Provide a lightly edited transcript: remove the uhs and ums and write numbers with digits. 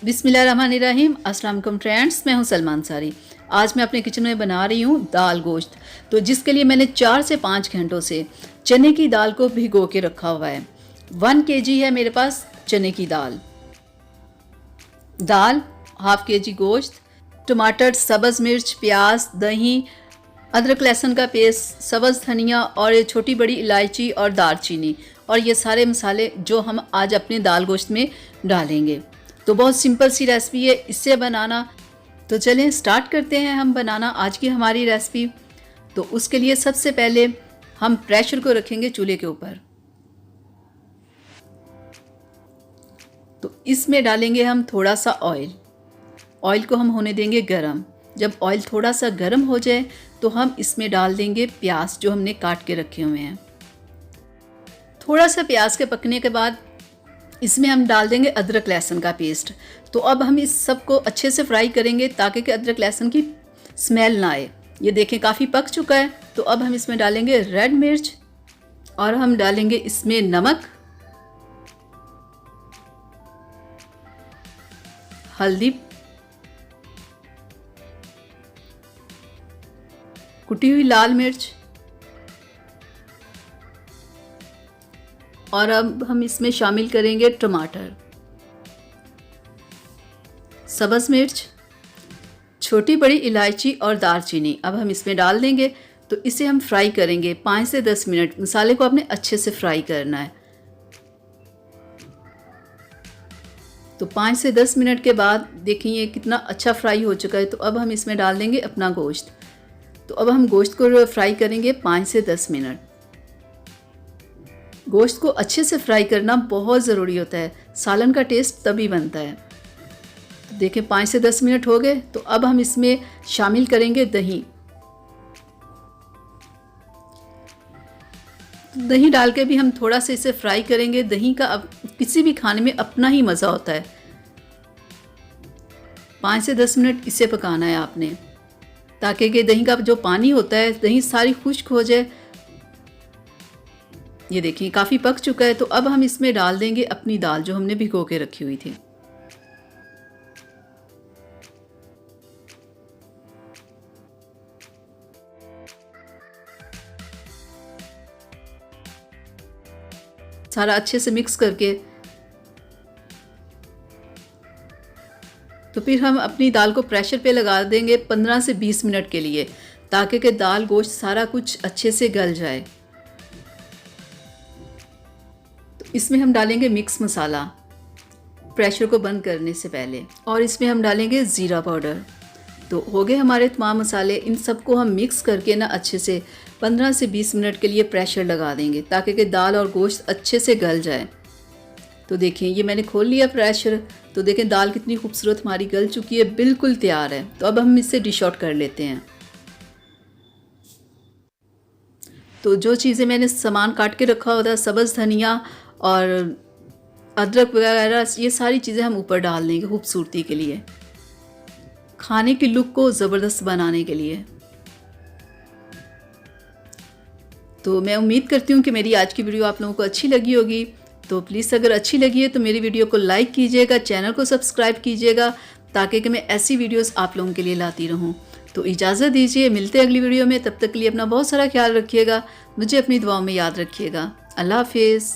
बिस्मिल्लाहिर्रहमानिर्रहीम। अस्सलाम वालेकुम फ्रेंड्स, मैं हूं सलमान सारी। आज मैं अपने किचन में बना रही हूं दाल गोश्त। तो जिसके लिए मैंने 4 से 5 घंटों से चने की दाल को भिगो के रखा हुआ है। 1 kg है मेरे पास चने की दाल, ½ kg गोश्त, टमाटर, सब्ज़ मिर्च, प्याज, दही, अदरक लहसुन का पेस्ट, सब्ज़ धनिया और ये छोटी बड़ी इलायची और दालचीनी, और ये सारे मसाले जो हम आज अपने दाल गोश्त में डालेंगे। तो बहुत सिंपल सी रेसिपी है इससे बनाना। तो चलें स्टार्ट करते हैं हम बनाना आज की हमारी रेसिपी। तो उसके लिए सबसे पहले हम प्रेशर को रखेंगे चूल्हे के ऊपर। तो इसमें डालेंगे हम थोड़ा सा ऑयल। ऑयल को हम होने देंगे गरम। जब ऑयल थोड़ा सा गरम हो जाए तो हम इसमें डाल देंगे प्याज जो हमने काट के रखे हुए हैं। थोड़ा सा प्याज के पकने के बाद इसमें हम डाल देंगे अदरक लहसुन का पेस्ट। तो अब हम इस सब को अच्छे से फ्राई करेंगे ताकि कि अदरक लहसुन की स्मेल ना आए। ये देखें काफ़ी पक चुका है। तो अब हम इसमें डालेंगे रेड मिर्च और हम डालेंगे इसमें नमक, हल्दी, कुटी हुई लाल मिर्च, और अब हम इसमें शामिल करेंगे टमाटर, सब्ज़ मिर्च, छोटी बड़ी इलायची और दालचीनी। अब हम इसमें डाल देंगे। तो इसे हम फ्राई करेंगे 5 से 10 मिनट। मसाले को आपने अच्छे से फ्राई करना है। तो 5 से 10 मिनट के बाद देखिए ये कितना अच्छा फ्राई हो चुका है। तो अब हम इसमें डाल देंगे अपना गोश्त। तो अब हम गोश्त को फ्राई करेंगे 5 से 10 मिनट। गोश्त को अच्छे से फ्राई करना बहुत ज़रूरी होता है, सालन का टेस्ट तभी बनता है। तो देखें 5 से 10 मिनट हो गए। तो अब हम इसमें शामिल करेंगे दही। दही डाल के भी हम थोड़ा सा इसे फ्राई करेंगे। दही का अब किसी भी खाने में अपना ही मज़ा होता है। 5 से 10 मिनट इसे पकाना है आपने, ताकि कि दही का जो पानी होता है दही सारी खुश्क हो जाए। ये देखिए काफ़ी पक चुका है। तो अब हम इसमें डाल देंगे अपनी दाल जो हमने भिगो के रखी हुई थी। सारा अच्छे से मिक्स करके तो फिर हम अपनी दाल को प्रेशर पे लगा देंगे 15 से 20 मिनट के लिए, ताकि कि दाल गोश्त सारा कुछ अच्छे से गल जाए। तो इसमें हम डालेंगे मिक्स मसाला प्रेशर को बंद करने से पहले, और इसमें हम डालेंगे ज़ीरा पाउडर। तो हो गए हमारे तमाम मसाले। इन सबको हम मिक्स करके ना अच्छे से 15 से 20 मिनट के लिए प्रेशर लगा देंगे, ताकि कि दाल और गोश्त अच्छे से गल जाए। तो देखिए ये मैंने खोल लिया प्रेशर। तो देखें दाल कितनी खूबसूरत हमारी गल चुकी है, बिल्कुल तैयार है। तो अब हम इसे डिश आउट कर लेते हैं। तो जो चीज़ें मैंने सामान काट के रखा होता है, सब्ज़ धनिया और अदरक वगैरह, ये सारी चीज़ें हम ऊपर डाल देंगे खूबसूरती के लिए, खाने की लुक को ज़बरदस्त बनाने के लिए। तो मैं उम्मीद करती हूँ कि मेरी आज की वीडियो आप लोगों को अच्छी लगी होगी। तो प्लीज़ अगर अच्छी लगी है तो मेरी वीडियो को लाइक कीजिएगा, चैनल को सब्सक्राइब कीजिएगा, ताकि कि मैं ऐसी वीडियोस आप लोगों के लिए लाती रहूं। तो इजाज़त दीजिए, मिलते हैं अगली वीडियो में। तब तक के लिए अपना बहुत सारा ख्याल रखिएगा, मुझे अपनी दुआओं में याद रखिएगा। अल्लाह हाफिज़।